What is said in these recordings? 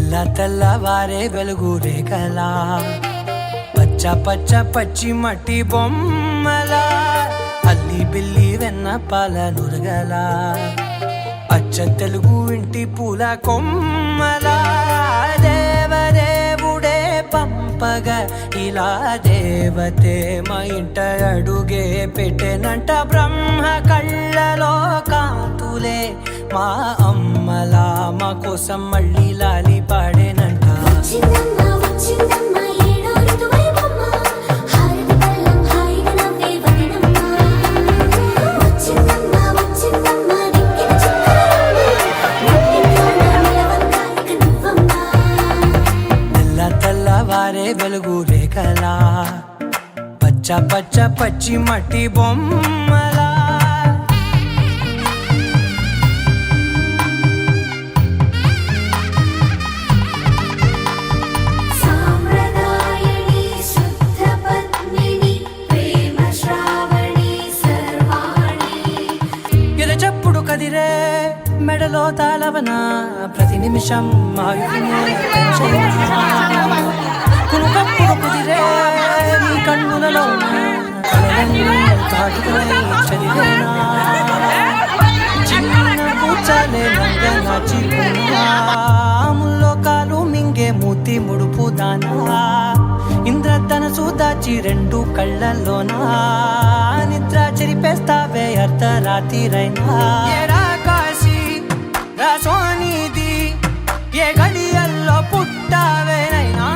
తెల్లవారే వెలుగు రేఖలా పచ్చ పచ్చ పచ్చి మట్టి బొమ్మలా అల్లి బిల్లి వెన్న పాల నురగలా అచ్చ తెలుగు ఇంటి పూల కొమ్మలా దేవదేవుడే పంపగా ఇలా దేవతే మా ఇంట అడుగే పెట్టెనంట బ్రహ్మ కళ్ళలో కాంతులే మా అమ్మలా మా కోసం మళ్ళీ లాలి పాడేనంట. తెల్లవారే వెలుగు రేఖలా పచ్చ పచ్చ పచ్చి మట్టి బొమ్మలా ఎరచప్పుడు కదిరే మెడలో తాళవన ప్రతి నిమిషం కునుకప్పుడు కుదిరే నీ కన్నులలో చదివేనా చిన్న కూర్చాలే ముల్లో కాలు మింగే మూతి ముడుపు దానా ఇంద్రధనసు దాచి రెండు కళ్ళల్లోనా నిద్ర చెరిపేస్తావే అర్ధరాత్రిరైనా కాశీ రాసోనిది ఏ గడియల్లో పుట్టావేనైనా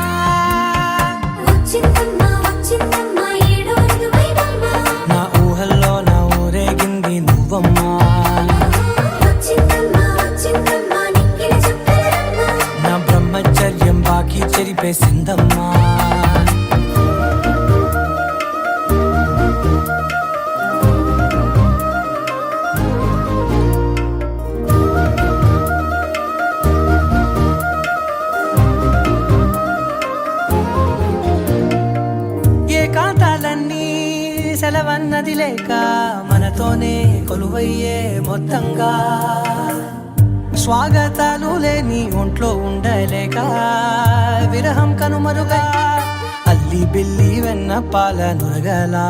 నా ఊహల్లో నా ఊరేగింది నువ్వమ్మా నా బ్రహ్మచర్యం బాకీ చెరిపేసిందమ్మా. ఏకాంతాలన్నీ సెలవన్నది లేక మనతోనే కొలువయ్యే మొత్తంగా స్వాగతాలు లేని ఒంట్లో ఉండలేక విరహం కనుమరుగా అల్లి బిల్లి వెన్న పాల నురగలా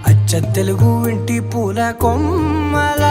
అచ్చ తెలుగు ఇంటి పూల కొమ్మలా